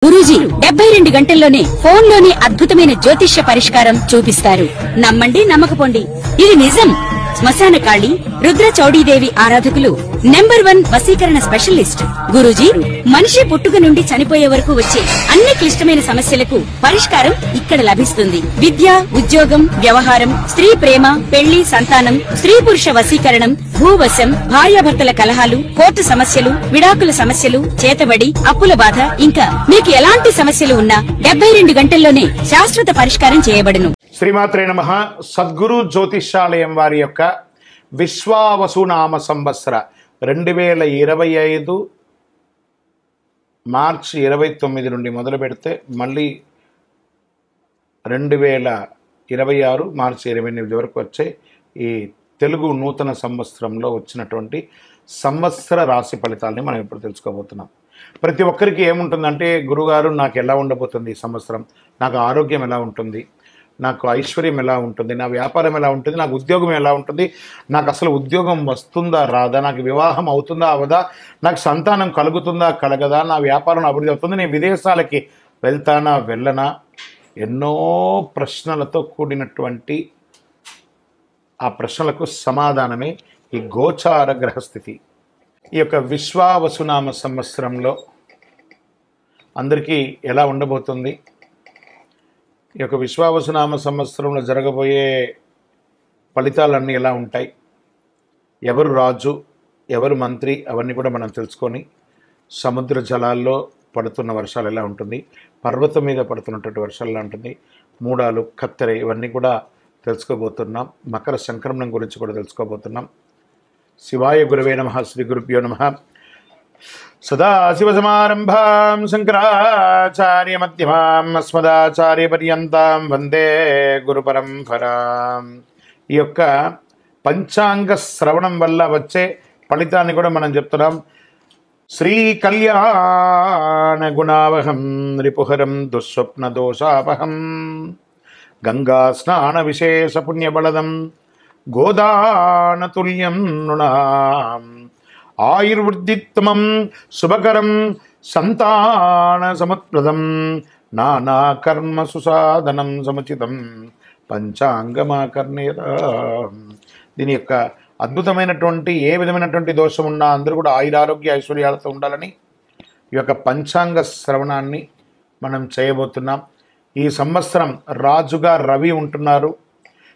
గురూజీ 72 గంటల్లోనే ఫోన్ లోనే అద్భుతమైన జ్యోతిష్య పరిష్కారం చూపిస్తారు. నమ్మండి నమ్మకపోండి, ఇది నిజం. శ్మశాన కాళి రుద్ర చౌడీదేవి ఆరాధకులు నంబర్ 1 వశీకరణ స్పెషలిస్ట్. గురూజీ మనిషి పుట్టుక నుండి చనిపోయే వరకు వచ్చే అన్ని క్లిష్టమైన సమస్యలకు పరిష్కారం ఇక్కడ లభిస్తుంది. విద్య, ఉద్యోగం, వ్యవహారం, స్త్రీ ప్రేమ, పెళ్లి, సంతానం, స్త్రీ పురుష వశీకరణం, భూవశం, భార్యాభర్తల కలహాలు, కోర్టు సమస్యలు, విడాకుల సమస్యలు, చేతబడి, అప్పుల బాధ, ఇంకా మీకు ఎలాంటి సమస్యలు ఉన్నా 72 గంటల్లోనే శాశ్వత పరిష్కారం చేయబడును. శ్రీమాత్రే నమః. సద్గురు జ్యోతిష్యాలయం వారి యొక్క విశ్వావసునామ సంవత్సర 2025 మార్చి 29 నుండి మొదలు పెడితే మళ్ళీ 2026 మార్చి 28 వరకు వచ్చే ఈ తెలుగు నూతన సంవత్సరంలో వచ్చినటువంటి సంవత్సర రాశి ఫలితాలని మనం ఇప్పుడు తెలుసుకోబోతున్నాం. ప్రతి ఒక్కరికి ఏముంటుందంటే, గురుగారు నాకు ఎలా ఉండబోతుంది ఈ సంవత్సరం, నాకు ఆరోగ్యం ఎలా ఉంటుంది, నాకు ఐశ్వర్యం ఎలా ఉంటుంది, నా వ్యాపారం ఎలా ఉంటుంది, నాకు ఉద్యోగం ఎలా ఉంటుంది, నాకు అసలు ఉద్యోగం వస్తుందా రాదా, నాకు వివాహం అవుతుందా అవదా, నాకు సంతానం కలుగుతుందా కలగదా, నా వ్యాపారం అభివృద్ధి అవుతుంది, నేను విదేశాలకి వెళ్తానా వెళ్ళనా, ఎన్నో ప్రశ్నలతో కూడినటువంటి ఆ ప్రశ్నలకు సమాధానమే ఈ గోచార గ్రహస్థితి. ఈ యొక్క విశ్వావసునామ సంవత్సరంలో అందరికీ ఎలా ఉండబోతుంది, ఈ యొక్క విశ్వావసునామ సంవత్సరంలో జరగబోయే ఫలితాలన్నీ ఎలా ఉంటాయి, ఎవరు రాజు ఎవరు మంత్రి, అవన్నీ కూడా మనం తెలుసుకొని, సముద్ర జలాల్లో పడుతున్న వర్షాలు ఎలా ఉంటుంది, పర్వతం మీద పడుతున్నటువంటి వర్షాలు ఎలా ఉంటుంది, మూడాలు, కత్తెర, ఇవన్నీ కూడా తెలుసుకోబోతున్నాం. మకర సంక్రమణం గురించి కూడా తెలుసుకోబోతున్నాం. శివాయ గురవే నమః. శ్రీ గురుభ్యో నమః. సదాశివసమారంభాం శంకరాచార్య మధ్యమాం అస్మదాచార్య పర్యంతాం వందే గురు పరంపరాం. ఈ యొక్క పంచాంగ శ్రవణం వల్ల వచ్చే ఫలితాన్ని కూడా మనం చెప్తున్నాం. శ్రీ కళ్యాణ గుణావహం రిపుహరం దుస్వప్న దోషాపహం గంగా స్నాన విశేష పుణ్యబలదం గోదానతుల్యం నృణాం ఆయుర్వృద్ధిత్తమం శుభకరం సంతాన సముత్ప్రదం నానా కర్మ సుసాధనం సముచితం పంచాంగమాకర్ణేత. దీని యొక్క అద్భుతమైనటువంటి ఏ విధమైనటువంటి దోషం ఉన్నా అందరూ కూడా ఆయురారోగ్య ఐశ్వర్యాలతో ఉండాలని ఈ యొక్క పంచాంగ శ్రవణాన్ని మనం చేయబోతున్నాం. ఈ సంవత్సరం రాజుగా రవి ఉంటున్నారు.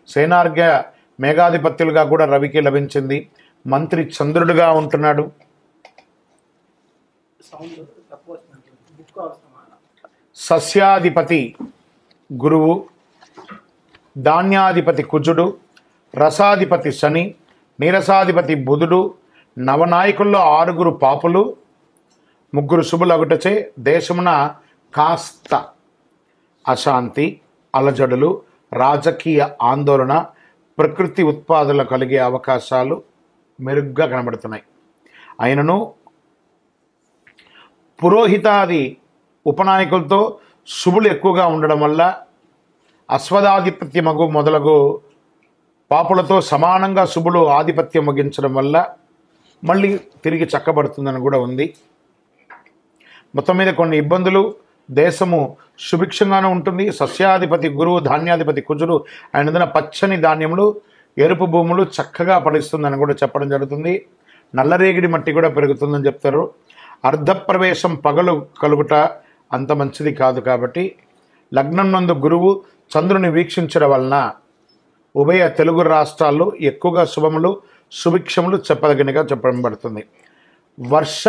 సేనార్ఘ్య మేఘాధిపత్యులుగా కూడా రవికి లభించింది. మంత్రి చంద్రుడిగా ఉంటున్నాడు. సస్యాధిపతి గురువు, ధాన్యాధిపతి కుజుడు, రసాధిపతి శని, నీరసాధిపతి బుధుడు, నవనాయకుల్లో 6 పాపులు, 3 శుభులగుటచే దేశమున కాస్త అశాంతి, అలజడులు, రాజకీయ ఆందోళన, ప్రకృతి ఉత్పాదనలు కలిగే అవకాశాలు మెరుగ్గా కనబడుతున్నాయి. అయినను పురోహితాది ఉపనాయకులతో శుభులు ఎక్కువగా ఉండడం వల్ల అశ్వదాధిపత్యమగు మొదలగు పాపులతో సమానంగా శుభులు ఆధిపత్యం వహించడం వల్ల మళ్ళీ తిరిగి చక్కబడుతుందని కూడా ఉంది. మొత్తం మీద కొన్ని ఇబ్బందులు, దేశము సుభిక్షంగానే ఉంటుంది. సస్యాధిపతి గురువు, ధాన్యాధిపతి కుజుడు అయినందున పచ్చని ధాన్యములు, ఎరుపు భూములు చక్కగా ఫలిస్తుందని కూడా చెప్పడం జరుగుతుంది. నల్లరేగిడి మట్టి కూడా పెరుగుతుందని చెప్తారు. అర్ధప్రవేశం పగలు కలుగుట అంత మంచిది కాదు. కాబట్టి లగ్నం నందు గురువు చంద్రుని వీక్షించడం వలన ఉభయ తెలుగు రాష్ట్రాల్లో ఎక్కువగా శుభములు, సుభిక్షములు చెప్పదగినగా చెప్పబడుతుంది. వర్ష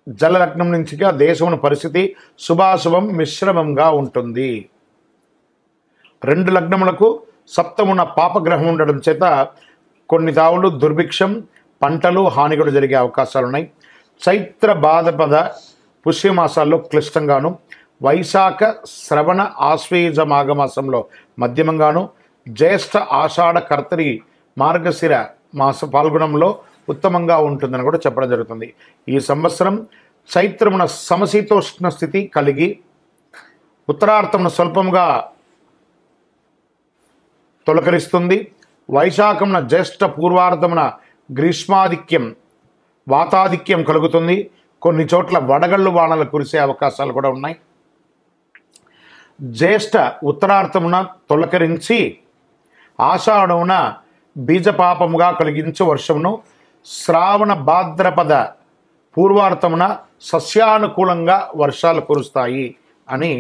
జలలగ్నం నుంచిగా దేశమున పరిస్థితి శుభాశుభం మిశ్రమంగా ఉంటుంది. 2 లగ్నములకు సప్తమున పాపగ్రహం ఉండడం చేత కొన్ని తావులు దుర్భిక్షం, పంటలు హాని కూడా జరిగే అవకాశాలు ఉన్నాయి. చైత్ర భాద్రపద పుష్యమాసాల్లో క్లిష్టంగాను, వైశాఖ శ్రవణ ఆశ్వేజ మాఘమాసంలో మధ్యమంగాను, జ్యేష్ఠ ఆషాఢ కర్తరి మార్గశిర మాస పాల్గొనంలో ఉత్తమంగా ఉంటుందని కూడా చెప్పడం జరుగుతుంది. ఈ సంవత్సరం చైత్రమున సమశీతోష్ణ స్థితి కలిగి ఉత్తరార్థమున స్వల్పంగా తొలకరిస్తుంది. వైశాఖమున జ్యేష్ఠ పూర్వార్థమున గ్రీష్మాధిక్యం వాతాధిక్యం కలుగుతుంది. కొన్ని చోట్ల వడగళ్ళు వానలు కురిసే అవకాశాలు కూడా ఉన్నాయి. జ్యేష్ఠ ఉత్తరార్థమున తొలకరించి ఆషాఢమున బీజపాపముగా కలిగించు వర్షమును, శ్రావణ భాద్రపద పూర్వార్థమున సస్యానుకూలంగా వర్షాలు కురుస్తాయి అని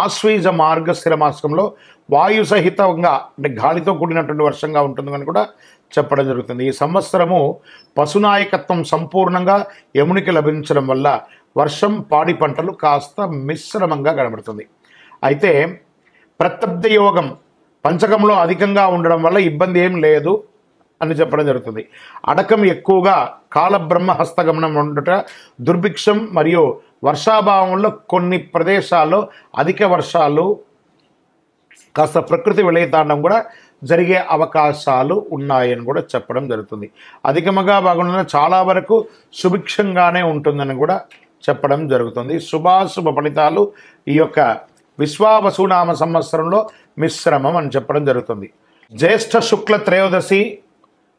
ఆశ్వీజ మార్గశిర మాసంలో వాయు సహితంగా అంటే గాలితో కూడినటువంటి వర్షంగా ఉంటుందని కూడా చెప్పడం జరుగుతుంది. ఈ సంవత్సరము పశునాయకత్వం సంపూర్ణంగా యమునికి లభించడం వల్ల వర్షం, పాడి పంటలు కాస్త మిశ్రమంగా కనబడుతుంది. అయితే ప్రత్యబ్ద యోగం పంచకంలో అధికంగా ఉండడం వల్ల ఇబ్బంది ఏం లేదు అని చెప్పడం జరుగుతుంది. అడకం ఎక్కువగా కాలబ్రహ్మ హస్తగమనం ఉండుట, దుర్భిక్షం మరియు వర్షాభావంలో కొన్ని ప్రదేశాల్లో అధిక వర్షాలు, కాస్త ప్రకృతి విలయతాండం కూడా జరిగే అవకాశాలు ఉన్నాయని కూడా చెప్పడం జరుగుతుంది. అధికముగా బాగున్న చాలా వరకు సుభిక్షంగానే ఉంటుందని కూడా చెప్పడం జరుగుతుంది. శుభాశుభ ఫలితాలు ఈ యొక్క విశ్వావసునామ సంవత్సరంలో మిశ్రమం అని చెప్పడం జరుగుతుంది. జ్యేష్ఠ శుక్ల త్రయోదశి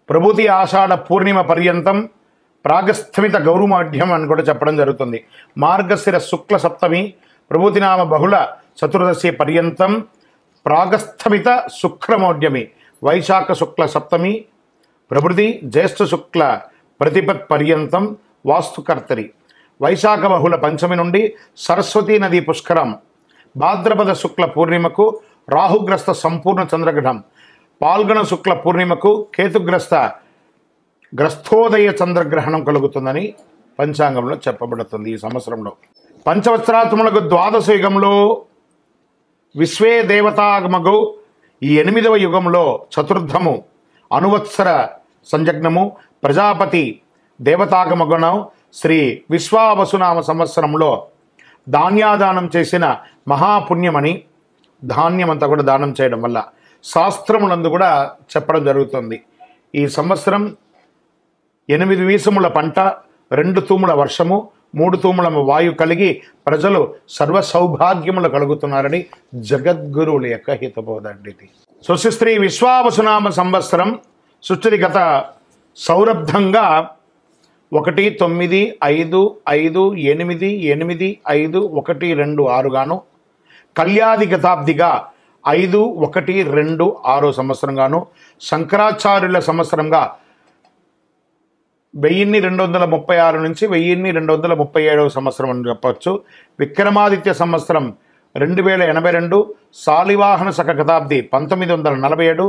ప్రభుతి ఆషాఢ పూర్ణిమ పర్యంతం ప్రాగస్థమిత గౌరుమాఢ్యం అని కూడా చెప్పడం జరుగుతుంది. మార్గశిర శుక్ల సప్తమి ప్రభుతినామ బహుళ చతుర్దశి పర్యంతం ప్రాగస్థమిత శుక్రమౌఢ్యమి వైశాఖ శుక్ల సప్తమి ప్రభృతి జ్యేష్ఠ శుక్ల ప్రతిపత్ పర్యంతం వాస్తుకర్తరి వైశాఖ బహుళ పంచమి నుండి సరస్వతీ నది పుష్కరం భాద్రపద శుక్ల పూర్ణిమకు రాహుగ్రస్త సంపూర్ణ చంద్రగ్రహణం పాల్గొన శుక్ల పూర్ణిమకు గ్రస్తోదయ చంద్రగ్రహణం కలుగుతుందని పంచాంగంలో చెప్పబడుతుంది. ఈ సంవత్సరంలో పంచవత్సరాత్మలకు ద్వాదశ యుగంలో విశ్వే దేవతాగమగు ఈ 8వ యుగంలో చతుర్థము అనువత్సర సంజగ్నము ప్రజాపతి దేవతాగమగుణం శ్రీ విశ్వావసునామ సంవత్సరంలో ధాన్యాదానం చేసిన మహాపుణ్యమని, ధాన్యమంతా కూడా దానం చేయడం వల్ల శాస్త్రములందు కూడా చెప్పడం జరుగుతుంది. ఈ సంవత్సరం 8 వీసముల పంట, 2 తూముల వర్షము, 3 తూముల వాయు కలిగి ప్రజలు సర్వ సౌభాగ్యములు కలుగుతున్నారని జగద్గురువుల యొక్క హితబోధండి. స్వస్తి విశ్వావసునామ సంవత్సరం సుస్థితి గత సౌరబ్ధంగా 1-9-5-5-8-8-5-1-2-6 గాను, కళ్యాది గతాబ్దిగా 5-1-2-6 సంవత్సరం గాను, శంకరాచార్యుల సంవత్సరంగా 1236 నుంచి 1237 సంవత్సరం అని చెప్పవచ్చు. విక్రమాదిత్య సంవత్సరం 2082, శాలివాహన శక గతాబ్ది 1947,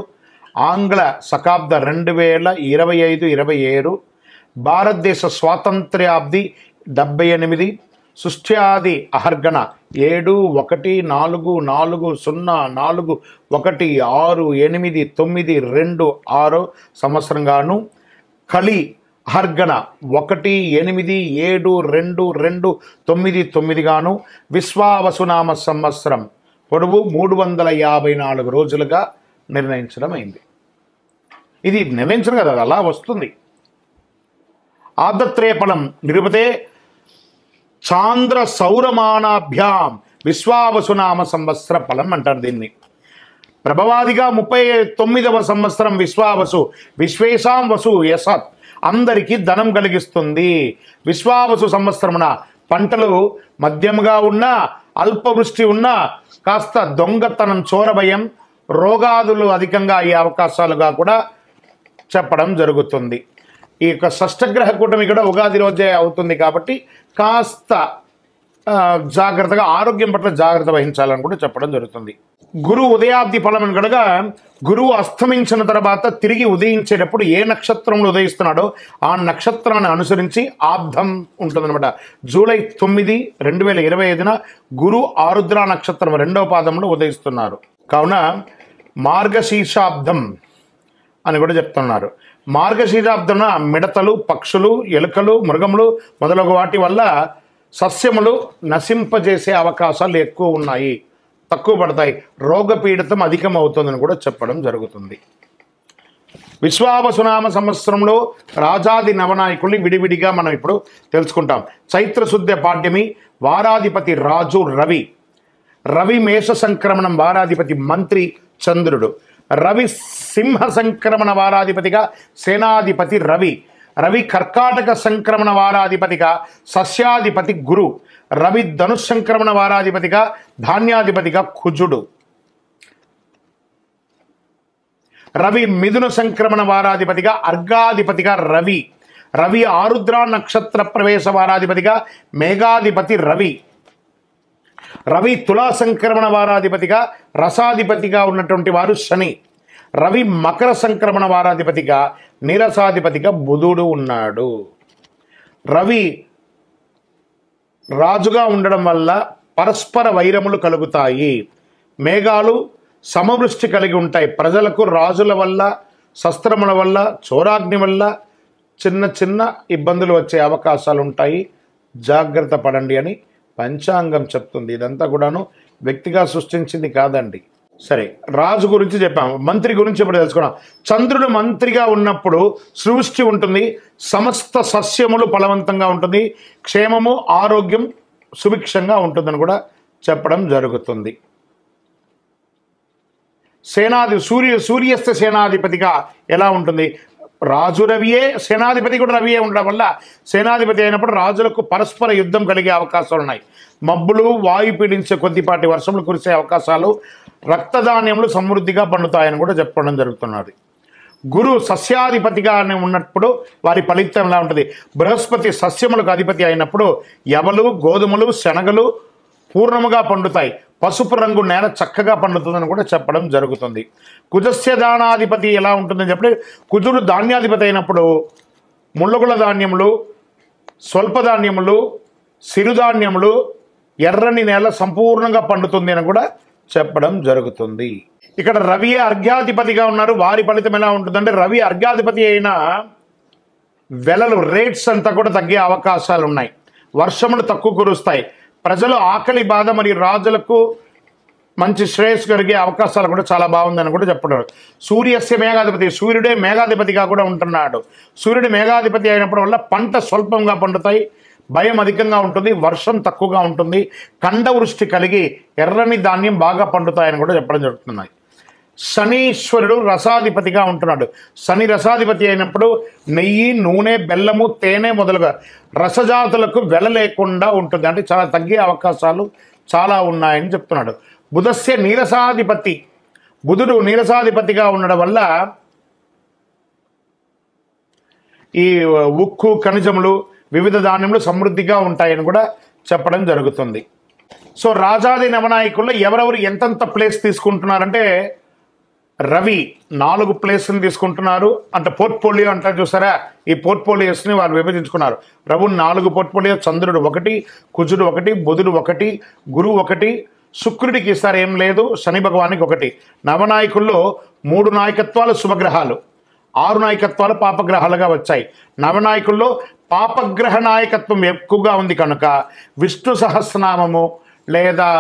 ఆంగ్ల శకాబ్ద 2025-27, భారతదేశ స్వాతంత్ర్యాబ్ది 78, సృష్ట్యాది అహర్గణ 7-1-4-4-0-1-6-8-9-2-6 సంవత్సరంగాను, కలి అహర్గణ 1-8-7-2-2-9 గాను, విశ్వావసునామ సంవత్సరం పొడవు 354 రోజులుగా నిర్ణయించడం అయింది. ఇది నిర్ణయించడం కదా, అలా వస్తుంది. ఆదత్రేఫలం నిరుపతే చాంద్ర సౌరమానాభ్యాం విశ్వావసునామ సంవత్సర ఫలం అంటారు దీన్ని. ప్రభవాదిగా 39వ సంవత్సరం విశ్వావసు, విశ్వేశాం వసు యసత్ అందరికీ ధనం కలిగిస్తుంది. విశ్వావసు సంవత్సరమున పంటలు మధ్యముగా ఉన్నా, అల్పవృష్టి ఉన్నా, కాస్త దొంగతనం, చోరభయం, రోగాదులు అధికంగా అయ్యే అవకాశాలుగా కూడా చెప్పడం జరుగుతుంది. ఈ యొక్క షష్టగ్రహ కూటమి కూడా ఉగాది రోజే అవుతుంది కాబట్టి కాస్త జాగ్రత్తగా, ఆరోగ్యం పట్ల జాగ్రత్త వహించాలని కూడా చెప్పడం జరుగుతుంది. గురువు ఉదయాబ్ది ఫలం కనుక గురువు అస్తమించిన తర్వాత తిరిగి ఉదయించేటప్పుడు ఏ నక్షత్రంలో ఉదయిస్తున్నాడో ఆ నక్షత్రాన్ని అనుసరించి ఆబ్దం ఉంటుందన్నమాట. జూలై 9, 2025 గురు ఆరుద్ర నక్షత్రం 2వ పాదంలో ఉదయిస్తున్నారు. కావున మార్గశీర్షాబ్దం అని కూడా చెప్తున్నారు. మార్గశీర్షాబ్దమున మిడతలు, పక్షులు, ఎలుకలు, మృగములు మొదలగు వాటి వల్ల సస్యములు నశింపజేసే అవకాశాలు ఎక్కువ ఉన్నాయి, తక్కువ పడతాయి, రోగపీడితం అధికమవుతుందని కూడా చెప్పడం జరుగుతుంది. విశ్వావసునామ సంవత్సరంలో రాజాది నవనాయకుల్ని విడివిడిగా మనం ఇప్పుడు తెలుసుకుంటాం. చైత్రశుద్ధ పాడ్యమి వారాధిపతి రాజు రవి. రవి మేష సంక్రమణం వారాధిపతి మంత్రి చంద్రుడు. రవి సింహ సంక్రమణ వారాధిపతిగా సేనాధిపతి రవి. రవి కర్కాటక సంక్రమణ వారాధిపతిగా సస్యాధిపతి గురు. రవి ధనుష్ సంక్రమణ వారాధిపతిగా ధాన్యాధిపతిగా కుజుడు. రవి మిథున సంక్రమణ వారాధిపతిగా అర్ఘాధిపతిగా రవి. రవి ఆరుద్ర నక్షత్ర ప్రవేశ వారాధిపతిగా మేఘాధిపతి రవి. రవి తులా సంక్రమణ వారాధిపతిగా రసాధిపతిగా ఉన్నటువంటి వారు శని. రవి మకర సంక్రమణ వారాధిపతిగా నీరసాధిపతిగా బుధుడు ఉన్నాడు. రవి రాజుగా ఉండడం వల్ల పరస్పర వైరములు కలుగుతాయి. మేఘాలు సమవృష్టి కలిగి ఉంటాయి. ప్రజలకు రాజుల వల్ల, శస్త్రముల వల్ల, చోరాగ్ని వల్ల చిన్న చిన్న ఇబ్బందులు వచ్చే అవకాశాలు ఉంటాయి. జాగ్రత్త పడండి అని పంచాంగం చెప్తుంది. ఇదంతా కూడాను వ్యక్తిగా సృష్టించింది కాదండి. సరే, రాజు గురించి చెప్పాము, మంత్రి గురించి ఇప్పుడు తెలుసుకున్నాం. చంద్రుడు మంత్రిగా ఉన్నప్పుడు సృష్టి ఉంటుంది, సమస్త సస్యములు ఫలవంతంగా ఉంటుంది, క్షేమము ఆరోగ్యం సుభిక్షంగా ఉంటుందని కూడా చెప్పడం జరుగుతుంది. సూర్యస్థ సేనాధిపతిగా ఎలా ఉంటుంది? రాజు రవియే, సేనాధిపతి కూడా రవియే ఉండడం వల్ల సేనాధిపతి అయినప్పుడు రాజులకు పరస్పర యుద్ధం కలిగే అవకాశాలు ఉన్నాయి. మబ్బులు, వాయు పీడించే కొద్దిపాటి వర్షములు కురిసే అవకాశాలు, రక్తధాన్యములు సమృద్ధిగా పండుతాయని కూడా చెప్పడం జరుగుతున్నది. గురు సస్యాధిపతిగా ఉన్నప్పుడు వారి ఫలితం ఎలా ఉంటుంది? బృహస్పతి సస్యములకు అధిపతి అయినప్పుడు యవలు, గోధుమలు, శనగలు పూర్ణముగా పండుతాయి. పసుపు రంగు నేల చక్కగా పండుతుందని కూడా చెప్పడం జరుగుతుంది. కుజస్య దానాధిపతి ఎలా ఉంటుందని చెప్పి, కుజుడు ధాన్యాధిపతి అయినప్పుడు ముళ్ళగుల ధాన్యములు, స్వల్ప ధాన్యములు, సిరుధాన్యములు, ఎర్రని నేల సంపూర్ణంగా పండుతుంది అని కూడా చెప్పడం జరుగుతుంది. ఇక్కడ రవి అర్ఘ్యాధిపతిగా ఉన్నారు. వారి ఫలితం ఎలా ఉంటుందంటే, రవి అర్ఘ్యాధిపతి అయిన వెలలు, రేట్స్ అంతా కూడా తగ్గే అవకాశాలు ఉన్నాయి. వర్షములు తక్కువ కురుస్తాయి. ప్రజలు ఆకలి బాధ మరియు రాజులకు మంచి శ్రేయస్సు కలిగే అవకాశాలు కూడా చాలా బాగుందని కూడా చెప్పడం. సూర్యస్య మేఘాధిపతి, సూర్యుడే మేఘాధిపతిగా కూడా ఉంటున్నాడు. సూర్యుడు మేఘాధిపతి అయినప్పుడు వల్ల పంట స్వల్పంగా పండుతాయి, భయం అధికంగా ఉంటుంది, వర్షం తక్కువగా ఉంటుంది, కండవృష్టి కలిగి ఎర్రని ధాన్యం బాగా పండుతాయని కూడా చెప్పడం జరుగుతున్నాయి. శనీశ్వరుడు రసాధిపతిగా ఉంటున్నాడు. శని రసాధిపతి అయినప్పుడు నెయ్యి, నూనె, బెల్లము, తేనె మొదలుగా రసజాతులకు వెల లేకుండా ఉంటుంది. అంటే చాలా తగ్గే అవకాశాలు చాలా ఉన్నాయని చెప్తున్నాడు. బుధస్య నీరసాధిపతి, బుధుడు నీరసాధిపతిగా ఉండడం వల్ల ఈ ఉక్కు, ఖనిజములు, వివిధ ధాన్యములు సమృద్ధిగా ఉంటాయని కూడా చెప్పడం జరుగుతుంది. సో రాజాది నవనాయకుల్లో ఎవరెవరు ఎంతెంత ప్లేస్ తీసుకుంటున్నారంటే, రవి 4 ప్లేస్ని తీసుకుంటున్నారు. అంటే పోర్ట్ఫోలియో అంటారు చూసారా, ఈ పోర్ట్ఫోలియోస్ని వాళ్ళు విభజించుకున్నారు. రవి 4 పోర్ట్ఫోలియో, చంద్రుడు 1, కుజుడు 1, బుధుడు 1, గురువు 1, శుక్రుడికి ఈసారి ఏం లేదు, శని భగవానికి 1. నవనాయకుల్లో 3 నాయకత్వాలు శుభగ్రహాలు, 6 నాయకత్వాలు పాపగ్రహాలుగా వచ్చాయి. నవనాయకుల్లో పాపగ్రహ నాయకత్వం ఎక్కువగా ఉంది కనుక విష్ణు సహస్రనామము లేదా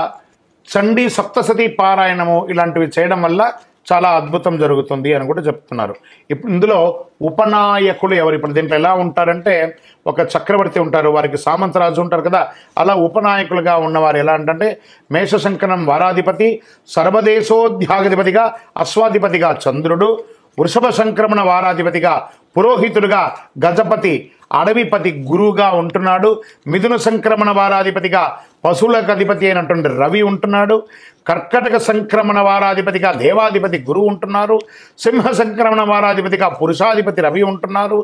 చండీ సప్తసతి పారాయణము ఇలాంటివి చేయడం వల్ల చాలా అద్భుతం జరుగుతుంది అని కూడా చెప్తున్నారు. ఇప్పుడు ఇందులో ఉపనాయకులు ఎవరు? ఇప్పుడు దీంట్లో ఎలా ఉంటారంటే, ఒక చక్రవర్తి ఉంటారు, వారికి సామంతరాజు ఉంటారు కదా, అలా ఉపనాయకులుగా ఉన్నవారు ఎలా అంటే, మేషశంకరం వారాధిపతి, సర్వదేశోధ్యాధిపతిగా అశ్వాధిపతిగా చంద్రుడు, వృషభ సంక్రమణ వారాధిపతిగా పురోహితుడుగా గజపతి, అడవిపతి గురువుగా ఉంటున్నాడు. మిథున సంక్రమణ వారాధిపతిగా పశువులకు అధిపతి అయినటువంటి రవి ఉంటున్నాడు. కర్కటక సంక్రమణ వారాధిపతిగా దేవాధిపతి గురువు ఉంటున్నారు. సింహ సంక్రమణ వారాధిపతిగా పురుషాధిపతి రవి ఉంటున్నారు.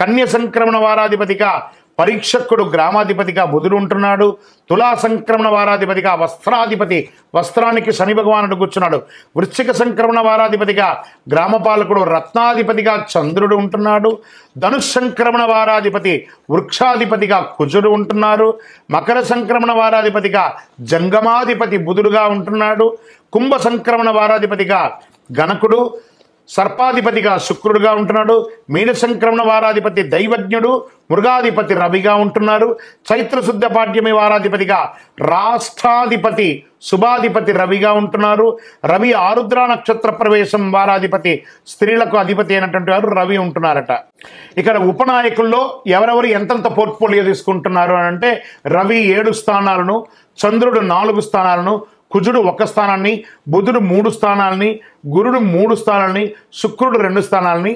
కన్య సంక్రమణ వారాధిపతిగా పరీక్షకుడు గ్రామాధిపతిగా బుధుడు ఉంటున్నాడు. తులా సంక్రమణ వారాధిపతిగా వస్త్రాధిపతి, వస్త్రానికి శని భగవానుడు కూర్చున్నాడు. వృశ్చిక సంక్రమణ వారాధిపతిగా గ్రామపాలకుడు రత్నాధిపతిగా చంద్రుడు ఉంటున్నాడు. ధనుష్ సంక్రమణ వారాధిపతి వృక్షాధిపతిగా కుజుడు ఉంటున్నారు. మకర సంక్రమణ వారాధిపతిగా జంగమాధిపతి బుధుడుగా ఉంటున్నాడు. కుంభ సంక్రమణ వారాధిపతిగా గణకుడు, సర్పాధిపతిగా శుక్రుడుగా ఉంటున్నాడు. మీన సంక్రమణ వారాధిపతి దైవజ్ఞుడు, మృగాధిపతి రవిగా ఉంటున్నారు. చైత్ర శుద్ధ పాడ్యమి వారాధిపతిగా రాష్ట్రాధిపతి శుభాధిపతి రవిగా ఉంటున్నారు. రవి ఆరుద్ర నక్షత్ర ప్రవేశం వారాధిపతి స్త్రీలకు అధిపతి అయినటువంటి వారు రవి ఉంటున్నారట. ఇక్కడ ఉపనాయకుల్లో ఎవరెవరు ఎంతంత పోర్ట్ఫోలియో తీసుకుంటున్నారు అని అంటే, రవి 7 స్థానాలను, చంద్రుడు 4 స్థానాలను, కుజుడు 1 స్థానాన్ని, బుధుడు 3 స్థానాలని, గురుడు 3 స్థానాలని, శుక్రుడు 2 స్థానాలని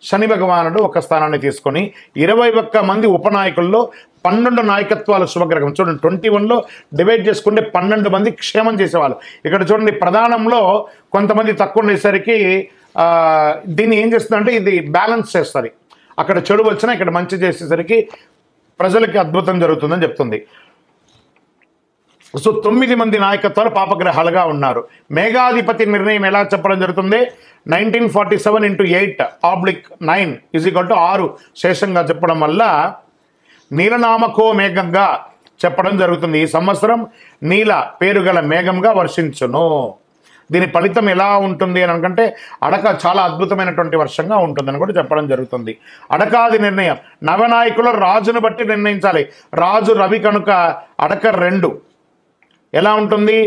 శని భగవానుడు ఒక స్థానాన్ని తీసుకొని 21 మంది ఉపనాయకుల్లో 12 నాయకత్వాల శుభగ్రహం. చూడండి 21లో డివైడ్ చేసుకుంటే 12 మంది క్షేమం చేసేవాళ్ళు. ఇక్కడ చూడండి ప్రధానంలో కొంతమంది తక్కువ ఉండేసరికి దీన్ని ఏం చేస్తుందంటే ఇది బ్యాలెన్స్ చేస్తుంది. అక్కడ చెడు వచ్చినా ఇక్కడ మంచి చేసేసరికి ప్రజలకి అద్భుతం జరుగుతుందని చెప్తుంది. సో 9 మంది నాయకత్వాలు పాపగ్రహాలుగా ఉన్నారు. మేఘాధిపతి నిర్ణయం ఎలా చెప్పడం జరుగుతుంది? 1947 × 8/9 = 6 శేషంగా చెప్పడం వల్ల నీలనామకో మేఘంగా చెప్పడం జరుగుతుంది. ఈ సంవత్సరం నీల పేరు గల మేఘంగా వర్షించును. దీని ఫలితం ఎలా ఉంటుంది అని అనుకుంటే అడక చాలా అద్భుతమైనటువంటి వర్షంగా ఉంటుందని కూడా చెప్పడం జరుగుతుంది. అడకాది నిర్ణయం నవనాయకులు రాజును బట్టి నిర్ణయించాలి. రాజు రవి కనుక అడక 2 ఎలా ఉంటుంది?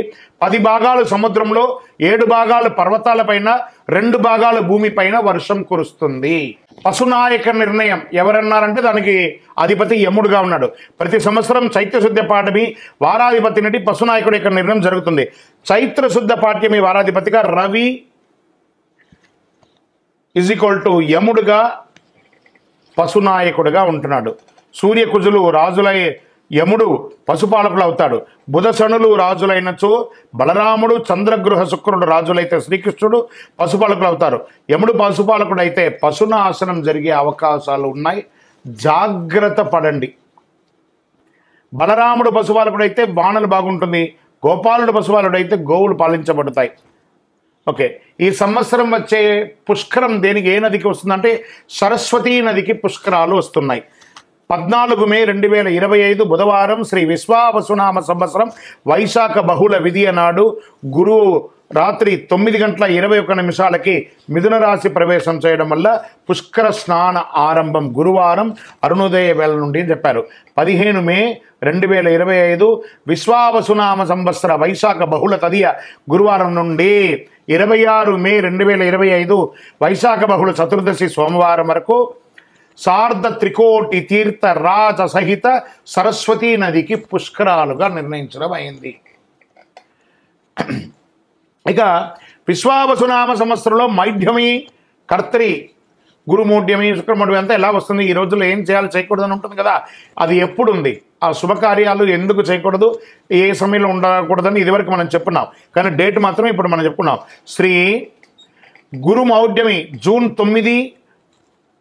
10 భాగాలు సముద్రంలో, 7 భాగాలు పర్వతాలపైన, 2 భాగాలు భూమిపైన వర్షం కురుస్తుంది. పశునాయక నిర్ణయం ఎవరన్నారంటే దానికి అధిపతి యముడుగా ఉన్నాడు. ప్రతి సంవత్సరం చైత్రశుద్ధ పాఠమి వారాధిపతి నుండి పశునాయకుడి యొక్క నిర్ణయం జరుగుతుంది. చైత్రశుద్ధ పాఠ్యమి వారాధిపతిగా రవి = యముడుగా పశునాయకుడిగా ఉంటున్నాడు. సూర్యకుజులు రాజులై యముడు పశుపాలకులు అవుతాడు. బుధ శనులు రాజులైనచో బలరాముడు, చంద్రగృహ శుక్రుడు రాజులైతే శ్రీకృష్ణుడు పశుపాలకులు అవుతారు. యముడు పశుపాలకుడు అయితే పశునాశనం జరిగే అవకాశాలు ఉన్నాయి, జాగ్రత్త పడండి. బలరాముడు పశుపాలకుడు అయితే వానలు బాగుంటుంది. గోపాలుడు పశుపాలుడు అయితే గోవులు పాలించబడతాయి. ఓకే, ఈ సంవత్సరం వచ్చే పుష్కరం దేనికి ఏ నదికి వస్తుందంటే సరస్వతీ నదికి పుష్కరాలు వస్తున్నాయి. 14 మే 2025 బుధవారం శ్రీ విశ్వావసునామ సంవత్సరం వైశాఖ బహుళ విధియ నాడు గురువు రాత్రి 9:21 మిథున రాశి ప్రవేశం చేయడం వల్ల పుష్కర స్నాన ఆరంభం గురువారం అరుణోదయ వేళ నుండి అని చెప్పారు. 15 మే 2025 విశ్వావసునామ సంవత్సర వైశాఖ బహుళ తదియ గురువారం నుండి 26 మే 2025 వైశాఖ బహుళ చతుర్దశి సోమవారం వరకు సార్ధ త్రికోటి తీర్థ రాజ సహిత సరస్వతీ నదికి పుష్కరాలుగా నిర్ణయించడం అయింది. ఇక విశ్వావసునామ సంవత్సరంలో మైఢ్యమి, కర్తరి, గురుమూఢ్యమి, శుక్రమూఢ్యమి అంతా ఎలా వస్తుంది? ఈ రోజుల్లో ఏం చేయాలి చేయకూడదని ఉంటుంది కదా, అది ఎప్పుడు ఉంది? ఆ శుభకార్యాలు ఎందుకు చేయకూడదు, ఏ సమయంలో ఉండకూడదని ఇదివరకు మనం చెప్పున్నాం. కానీ డేట్ మాత్రమే ఇప్పుడు మనం చెప్పుకున్నాం. శ్రీ గురుమౌఢ్యమి జూన్ 9,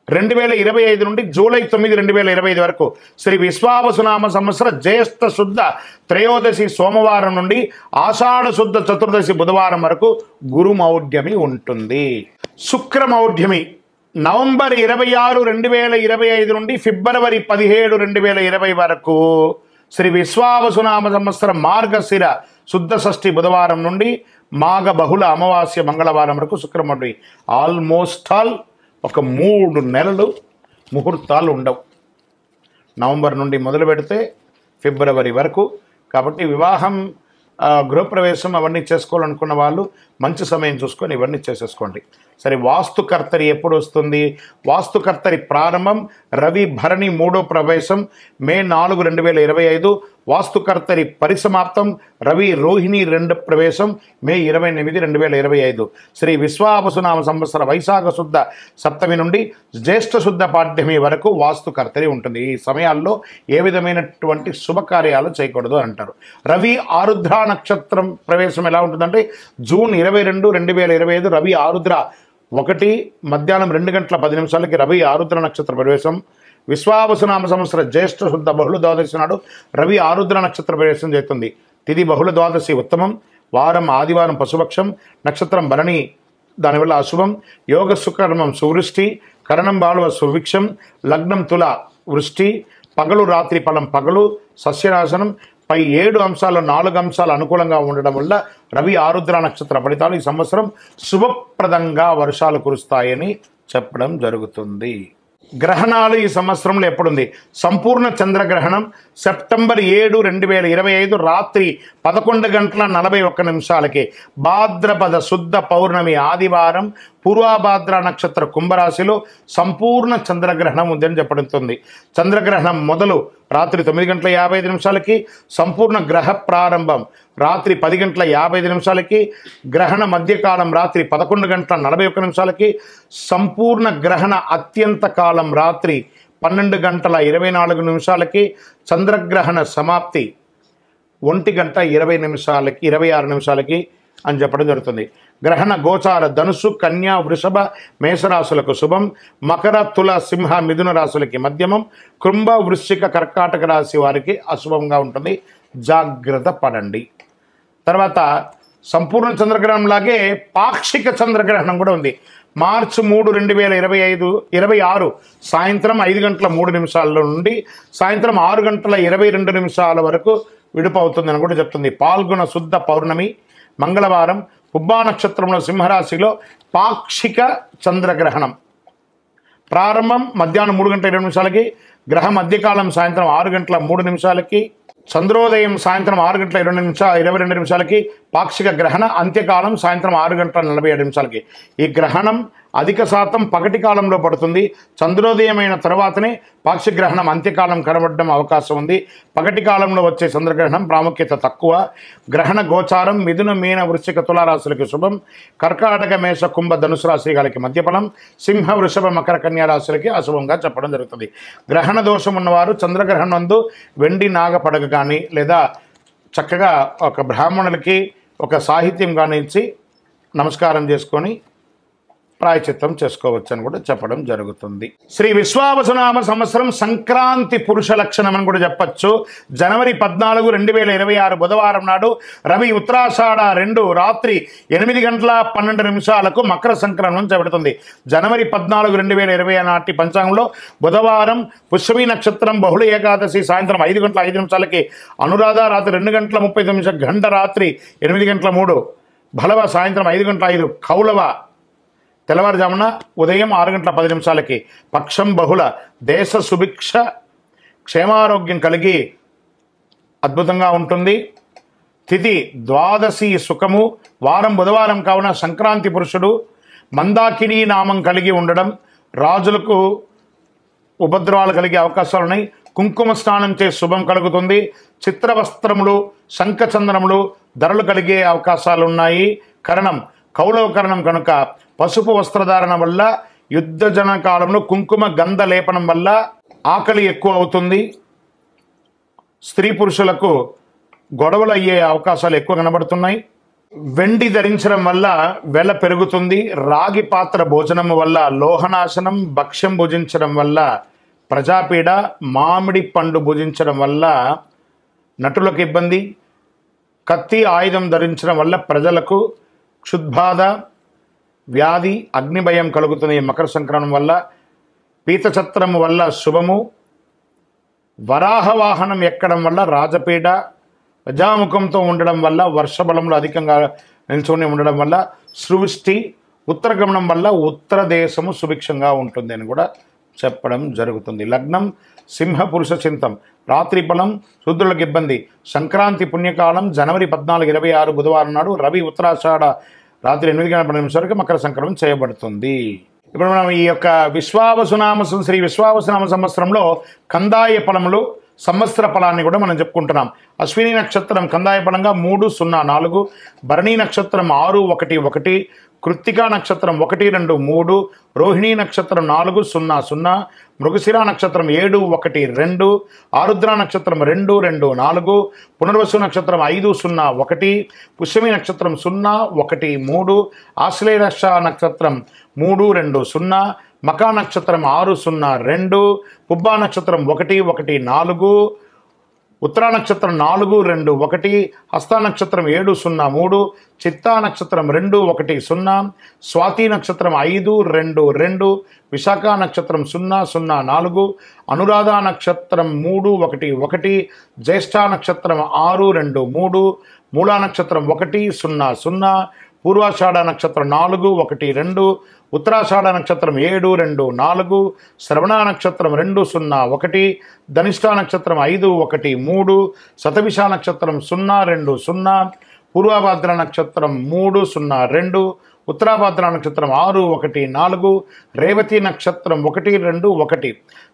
2025 నుండి జూలై 9, 2025 వరకు. శ్రీ విశ్వావసునామ సంవత్సర జ్యేష్ఠ శుద్ధ త్రయోదశి సోమవారం నుండి ఆషాఢ శుద్ధ చతుర్దశి బుధవారం వరకు గురుమౌఢ్యమి ఉంటుంది. శుక్రమౌఢ్యమి నవంబర్ 26, 2025 నుండి ఫిబ్రవరి 17, 2020 వరకు. శ్రీ విశ్వావసునామ సంవత్సరం మార్గశిర శుద్ధ షష్ఠి బుధవారం నుండి మాఘ బహుళ అమావాస్య మంగళవారం వరకు శుక్రమౌఢ్యమి. ఆల్మోస్ట్ ఆల్ ఒక 3 నెలలు ముహూర్తాలు ఉండవు. నవంబర్ నుండి మొదలు పెడితే ఫిబ్రవరి వరకు. కాబట్టి వివాహం, గృహప్రవేశం అవన్నీ చేసుకోవాలనుకున్న వాళ్ళు మంచి సమయం చూసుకొని ఇవన్నీ చేసేసుకోండి. సరే, వాస్తుకర్తరి ఎప్పుడు వస్తుంది? వాస్తుకర్తరి ప్రారంభం రవి భరణి 3వ ప్రవేశం మే 4, 2025. వాస్తుకర్తరి పరిసమాప్తం రవి రోహిణి 2వ ప్రవేశం మే 28, 2025. శ్రీ విశ్వావసునామ సంవత్సర వైశాఖ శుద్ధ సప్తమి నుండి జ్యేష్ఠ శుద్ధ పాఠ్యమి వరకు వాస్తుకర్తరి ఉంటుంది. ఈ సమయాల్లో ఏ విధమైనటువంటి శుభకార్యాలు చేయకూడదు అంటారు. రవి ఆరుద్ర నక్షత్రం ప్రవేశం ఎలా ఉంటుందంటే జూన్ 22, 2025 రవి ఆరుద్ర 1 మధ్యాహ్నం 2:10 రవి ఆరుద్ర నక్షత్ర ప్రవేశం. విశ్వావసునామ సంవత్సర జ్యేష్ఠ శుద్ధ బహుళ ద్వాదశి నాడు రవి ఆరుద్ర నక్షత్ర ప్రవేశం చేస్తుంది. తిథి బహుళ ద్వాదశి ఉత్తమం, వారం ఆదివారం పశుపక్షం, నక్షత్రం భరణి దానివల్ల అశుభం, యోగ సుకర్మం సువృష్టి, కరణం బాలువ సుభిక్షం, లగ్నం తుల వృష్టి, పగలు రాత్రి ఫలం పగలు, సస్యనాశనం. పై 7 అంశాలు 4 అంశాలు అనుకూలంగా ఉండడం వల్ల రవి ఆరుద్ర నక్షత్ర ఫలితాలు ఈ సంవత్సరం శుభప్రదంగా వర్షాలు కురుస్తాయని చెప్పడం జరుగుతుంది. గ్రహణాలు ఈ సంవత్సరంలో ఎప్పుడుంది? సంపూర్ణ చంద్రగ్రహణం సెప్టెంబర్ 7, 2025 రాత్రి 11:41 భాద్రపద శుద్ధ పౌర్ణమి ఆదివారం పూర్వభాద్ర నక్షత్ర కుంభరాశిలో సంపూర్ణ చంద్రగ్రహణం ఉందని చెప్పబడుతుంది. చంద్రగ్రహణం మొదలు రాత్రి 9:55 సంపూర్ణ గ్రహ ప్రారంభం రాత్రి 10:55 గ్రహణ మధ్యకాలం రాత్రి 11:41 సంపూర్ణ గ్రహణ అత్యంత కాలం రాత్రి 12:24 చంద్రగ్రహణ సమాప్తి 1:26 అని చెప్పడం జరుగుతుంది. గ్రహణ గోచార ధనుసు, కన్యా, వృషభ, మేషరాశులకు శుభం, మకర, తుల, సింహ, మిథున రాశులకి మధ్యమం, కుంభ, వృశ్చిక, కర్కాటక రాశి వారికి అశుభంగా ఉంటుంది, జాగ్రత్త పడండి. తర్వాత సంపూర్ణ చంద్రగ్రహణం లాగే పాక్షిక చంద్రగ్రహణం కూడా ఉంది. మార్చి 3, 2026 సాయంత్రం 5:03 నుండి సాయంత్రం 6:22 వరకు విడుపు అవుతుందని కూడా చెప్తుంది. పాల్గొన శుద్ధ పౌర్ణమి మంగళవారం పుబ్బా నక్షత్రంలో సింహరాశిలో పాక్షిక చంద్రగ్రహణం ప్రారంభం మధ్యాహ్నం 3:20 గ్రహ మధ్యకాలం సాయంత్రం 6:03 చంద్రోదయం సాయంత్రం 6:22 పాక్షిక గ్రహణ అంత్యకాలం సాయంత్రం 6:47 ఈ గ్రహణం అధిక శాతం పగటి కాలంలో పడుతుంది. చంద్రోదయమైన తర్వాతనే పాక్షిక గ్రహణం అంత్యకాలం కనబడడం అవకాశం ఉంది. పగటి కాలంలో వచ్చే చంద్రగ్రహణం ప్రాముఖ్యత తక్కువ. గ్రహణ గోచారం మిథున, మీన, వృశ్చిక, తులారాశులకి శుభం, కర్కాటక, మేష, కుంభ, ధనుసు రాశి గారికి మధ్యఫలం, సింహ, వృషభ, మకర, కన్యా రాశులకి అశుభంగా చెప్పడం జరుగుతుంది. గ్రహణ దోషం ఉన్నవారు చంద్రగ్రహణం నందు వెండి నాగపడగ కానీ లేదా చక్కగా ఒక బ్రాహ్మణులకి ఒక సాహిత్యం కానీ ఇచ్చి నమస్కారం చేసుకొని ప్రాయచిత్తం చేసుకోవచ్చు అని కూడా చెప్పడం జరుగుతుంది. శ్రీ విశ్వావసునామ సంవత్సరం సంక్రాంతి పురుష లక్షణం అని కూడా చెప్పచ్చు. జనవరి 14, 2026 బుధవారం నాడు రవి ఉత్తరాషాఢ 2 రాత్రి 8:12 మకర సంక్రమణం చేపడుతుంది. జనవరి 14, 2020 నాటి పంచాంగంలో బుధవారం పుష్యమి నక్షత్రం బహుళ ఏకాదశి సాయంత్రం 5:05 అనురాధ రాత్రి 2:39 గంట రాత్రి 8:03 భలవ సాయంత్రం 5:05 కౌలవ తెల్లవారుజామున ఉదయం 6:10 పక్షం బహుళ దేశ సుభిక్ష క్షేమారోగ్యం కలిగి అద్భుతంగా ఉంటుంది. తిథి ద్వాదశి సుఖము వారం బుధవారం కావున సంక్రాంతి పురుషుడు మందాకిని నామం కలిగి ఉండడం రాజులకు ఉపద్రవాలు కలిగే అవకాశాలు ఉన్నాయి. కుంకుమ స్నానం చే శుభం కలుగుతుంది. చిత్రవస్త్రములు శంఖచందనములు ధరలు కలిగే అవకాశాలు ఉన్నాయి. కరణం కౌలవ కరణం కనుక పసుపు వస్త్రధారణ వల్ల యుద్ధజన కాలంలో కుంకుమ గంధ లేపనం వల్ల ఆకలి ఎక్కువ అవుతుంది. స్త్రీ పురుషులకు గొడవలు అయ్యే అవకాశాలు ఎక్కువ కనబడుతున్నాయి. వెండి ధరించడం వల్ల వెల పెరుగుతుంది. రాగి పాత్ర భోజనం వల్ల లోహనాశనం, భక్ష్యం భుజించడం వల్ల ప్రజాపీడ, మామిడి పండు భుజించడం వల్ల నటులకు ఇబ్బంది, కత్తి ఆయుధం ధరించడం వల్ల ప్రజలకు క్షుద్బాధ, వ్యాధి, అగ్నిభయం కలుగుతుంది. మకర సంక్రమణం వల్ల పీతఛత్రం వల్ల శుభము, వరాహ వాహనం ఎక్కడం వల్ల రాజపీడ, ప్రజాముఖంతో ఉండడం వల్ల వర్షబలంలో అధికంగా నిల్చొని ఉండడం వల్ల సృష్టి, ఉత్తరగమనం వల్ల ఉత్తర దేశము సుభిక్షంగా ఉంటుంది అని కూడా చెప్పడం జరుగుతుంది. లగ్నం సింహ పురుష చింతం రాత్రి ఫలం శూద్రులకు ఇబ్బంది. సంక్రాంతి పుణ్యకాలం జనవరి 14, 2026 బుధవారం నాడు రవి ఉత్తరాషాఢ రాత్రి 8:12 మకర సంక్రమణం చేయబడుతుంది. ఇప్పుడు మనం ఈ యొక్క శ్రీ విశ్వావసునామ సంవత్సరంలో కందాయ ఫలములు సంవత్సర ఫలాన్ని కూడా మనం చెప్పుకుంటున్నాం. అశ్విని నక్షత్రం కందాయ ఫలంగా 304, భరణి నక్షత్రం 611, కృత్తికా నక్షత్రం 123, రోహిణీ నక్షత్రం 400, మృగశిర నక్షత్రం 712, ఆరుద్ర నక్షత్రం 224, పునర్వసు నక్షత్రం 501, పుష్యమి నక్షత్రం 013, ఆశ్లేష నక్షత్రం 320, మకా నక్షత్రం 602, పుబ్బా నక్షత్రం 114, ఉత్తరా నక్షత్రం 421, హస్త నక్షత్రం 703, చిత్తా నక్షత్రం 210, స్వాతి నక్షత్రం 522, విశాఖ నక్షత్రం 004, అనురాధ నక్షత్రం 311, జ్యేష్ఠ నక్షత్రం 623, మూలా నక్షత్రం 100, పూర్వాషాఢ నక్షత్రం 412, ఉత్తరాషాఢ నక్షత్రం 724, శ్రవణ నక్షత్రం 201, ధనిష్ఠ నక్షత్రం 513, శతభిష నక్షత్రం 020, పూర్వభద్ర నక్షత్రం 302, ఉత్తరాభాద్ర నక్షత్రం 6, 1, 4, రేవతి నక్షత్రం 1, 2, 1.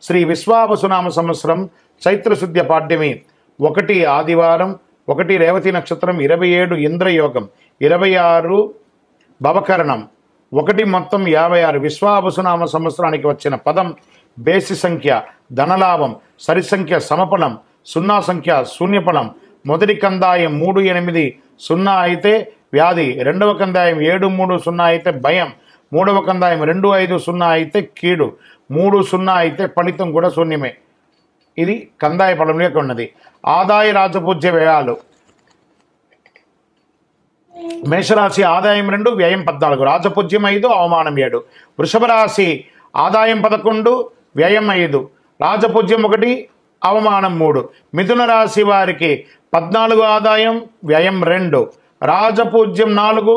శ్రీ విశ్వావసునామ సంవత్సరం చైత్రశుద్ధ్య పాడ్యమి 1 ఆదివారం, 1 రేవతి నక్షత్రం, 27 ఇంద్రయోగం, 26 భవకరణం, 1 మొత్తం 56. విశ్వావసునామ సంవత్సరానికి వచ్చిన పదం బేసి సంఖ్య ధనలాభం, సరి సంఖ్య సమఫలం, 0 సంఖ్య శూన్యఫలం. మొదటి కందాయం 3, 8, 0 అయితే వ్యాధి, రెండవ కందాయం 7, 3, 0 అయితే భయం, మూడవ కందాయం 2, 5, 0 అయితే కీడు, 3, 0 అయితే ఫలితం కూడా శూన్యమే. ఇది కందాయ ఫలం యొక్క ఉన్నది. ఆదాయ రాజపూజ్య వ్యయాలు మేషరాశి ఆదాయం 2, వ్యయం 14, రాజపూజ్యం 5, అవమానం 7. వృషభ రాశి ఆదాయం 11, వ్యయం 5, రాజపూజ్యం 1, అవమానం 3. మిథున రాశి వారికి 14 ఆదాయం, వ్యయం 2, రాజపూజ్యం 4,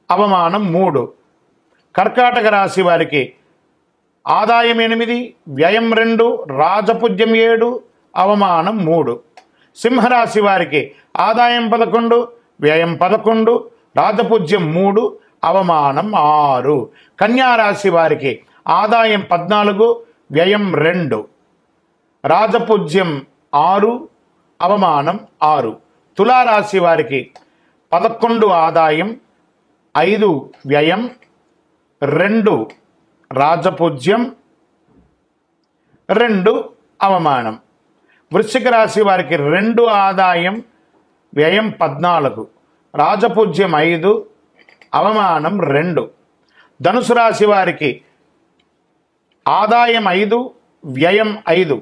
అవమానం 3. కర్కాటక రాశి వారికి ఆదాయం 8, వ్యయం 2, రాజపూజ్యం 7, అవమానం 3. సింహరాశి వారికి ఆదాయం 11, వ్యయం 11, రాజపూజ్యం 3, అవమానం 6. కన్యారాశి వారికి ఆదాయం 14, వ్యయం 2, రాజపూజ్యం 6, అవమానం 6. తులారాశి వారికి 11 ఆదాయం, 5 వ్యయం, 2 రాజపూజ్యం, 2 అవమానం. వృశ్చిక రాశి వారికి 2 ఆదాయం, వ్యయం 14, రాజపూజ్యం 5, అవమానం 2. ధనుసు రాశి వారికి ఆదాయం 5, వ్యయం 5,